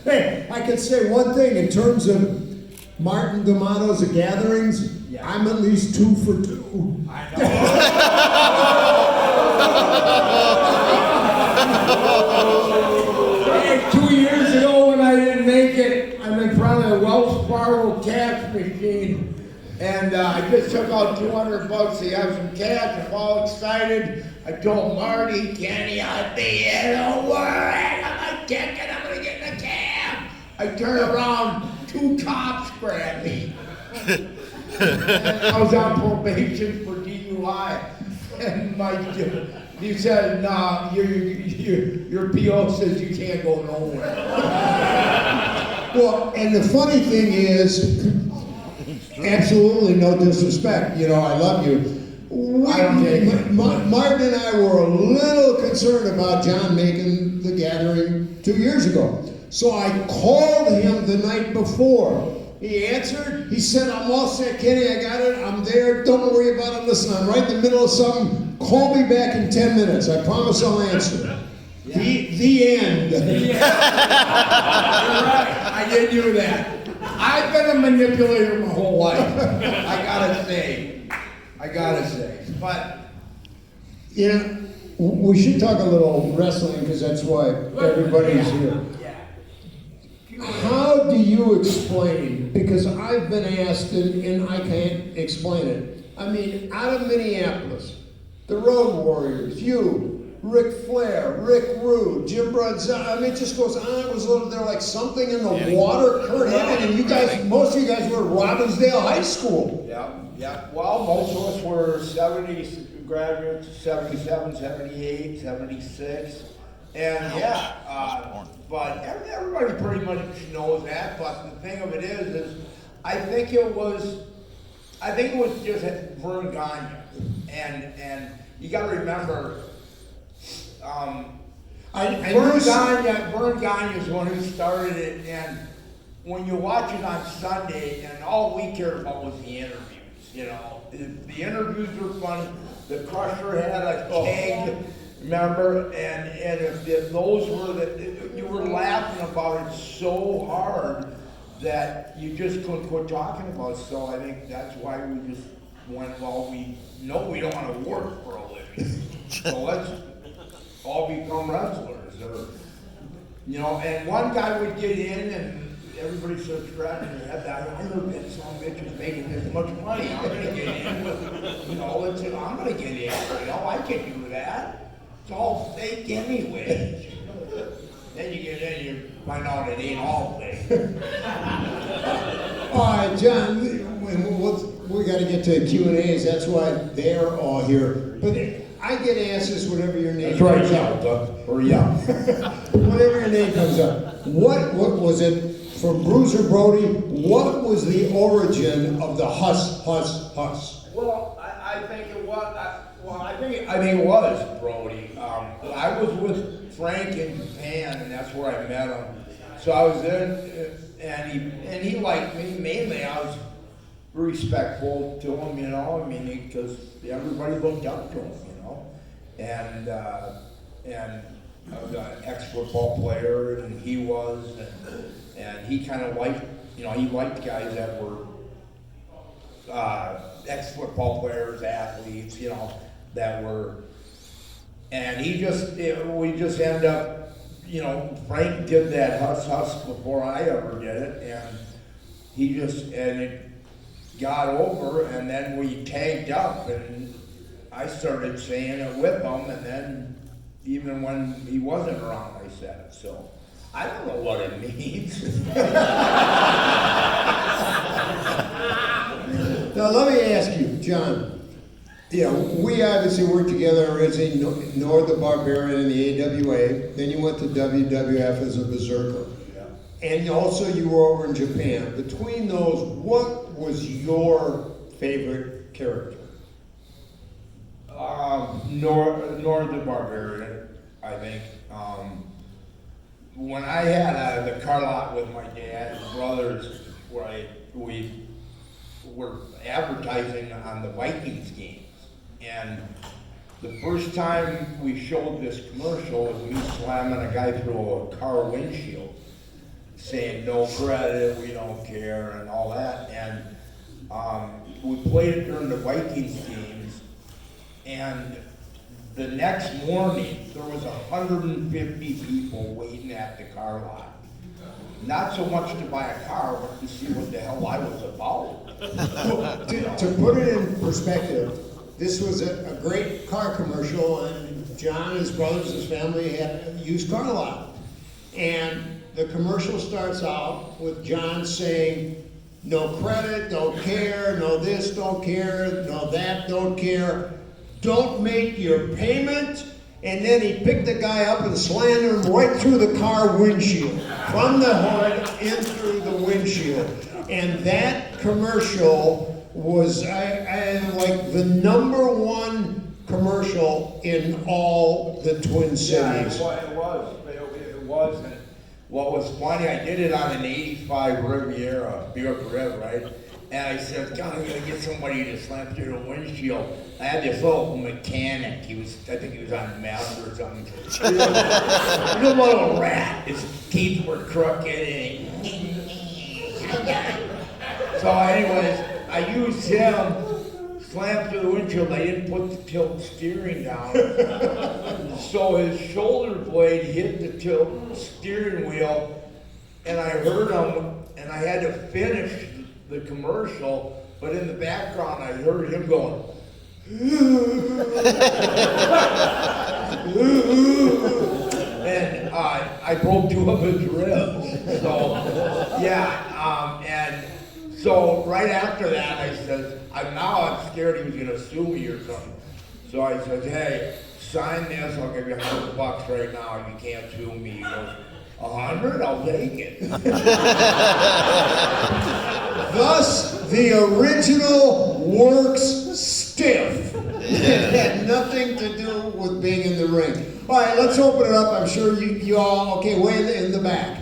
Hey, I could say one thing in terms of Martin D'Amato's gatherings. Yeah. I'm at least 2 for 2. I know. Hey, 2 years ago when I didn't make it, I'm in front of the Wells Fargo cash machine, and I just took out $200 to have some cash. I'm all excited. I told Marty, Kenny, I'll be in a world. I'm a ticket. I'm gonna get in a cab. I turn around, 2 cops grab me. And I was on probation for DUI, and he said, "Nah, your PO says you can't go nowhere." Well, and the funny thing is, absolutely no disrespect. You know, I love you. I don't take it. Martin and I were a little concerned about John making the gathering 2 years ago. So I called him the night before. He answered. He said, "I'm all set, Kenny. I got it. I'm there. Don't worry about it. Listen, I'm right in the middle of something. Call me back in 10 minutes. I promise I'll answer." Yeah. The end. Yeah. You're right. I did do that. I've been a manipulator my whole life. I gotta say. But You know, we should talk a little wrestling because that's why everybody's here. How do you explain, because I've been asked and I can't explain it. I mean, out of Minneapolis, the Road Warriors, you, Ric Flair, Rick Rude, Jim Brunzell, I mean, it just goes on. It was there like something in the water, Kurt Hennig, and you guys, most of you guys were at Robbinsdale High School. Yeah. Well, most of us were 70 graduates, 77, 78, 76. And but everybody pretty much knows that. But the thing of it is I think it was just Vern Gagne, and you got to remember, Vern Gagne is the one who started it, and when you watch it on Sunday, and all we cared about was the interviews. You know, the interviews were funny. The Crusher had a keg. Remember, and if those were you were laughing about it so hard that you just couldn't quit talking about it. So I think that's why we just went, well, we know we don't want to work for a living, so let's all become wrestlers, or and one guy would get in and everybody starts scratching their head. I never been some bitch is making this much money. I'm gonna get in. I'm gonna get in. I can do that. It's all fake anyway. Then you get in, you find out it ain't all fake. All right, John, we got to get to Q&As. That's why they're all here. But I get asked this whenever your name comes up. Whenever your name comes up. What was it from Bruiser Brody? What was the origin of the Huss? Well, I think it was. I think it was Brody. I was with Frank in Japan, and that's where I met him. So I was there, and he liked me. Mainly, I was respectful to him, I mean, because everybody looked up to him, and I was an ex-football player, and he was, and he kind of liked, he liked guys that were ex-football players, athletes, that were, and we just ended up, Frank did that Huss before I ever did it, and it got over, and then we tagged up, and I started saying it with him, and then even when he wasn't around, I said it, so I don't know what it means. Now let me ask you, John. We obviously worked together originally, Nord the Barbarian in the AWA. Then you went to WWF as a Berserker. Yeah. And also you were over in Japan. Between those, what was your favorite character? Nord the Barbarian, I think. When I had the car lot with my dad and brothers, where we were advertising on the Vikings games, and the first time we showed this commercial was me slamming a guy through a car windshield, saying no credit, we don't care, and all that. And we played it during the Vikings games, and the next morning there was 150 people waiting at the car lot. Not so much to buy a car, but to see what the hell I was about. To put it in perspective, this was a great car commercial, and John, his brothers, his family had a used car lot. And the commercial starts out with John saying, no credit, don't care, no this, don't care, no that, don't care, don't make your payment. And then he picked the guy up and slammed him right through the car windshield, from the hood in through the windshield. And that commercial was like the #1 commercial in all the Twin Cities. Yeah, it was. And what was funny, I did it on an 85 Riviera, Buick Rev, right? And I said, God, I'm gonna get somebody to slam through the windshield. I had this little mechanic, I think he was on meth or something. He was a little rat, his teeth were crooked and so anyways, I used him, slammed through the windshield. I didn't put the tilt steering down. So his shoulder blade hit the tilt steering wheel, and I heard him, and I had to finish the commercial, but in the background I heard him going, and I broke 2 of his ribs. So, yeah, and so right after that I said, I'm scared he was gonna sue me or something. So I said, hey, sign this, I'll give you $100 right now, you can't sue me. He goes, 100? I'll take it. Thus, the original works stiff. It had nothing to do with being in the ring. All right, let's open it up. I'm sure you all, okay, way in the back.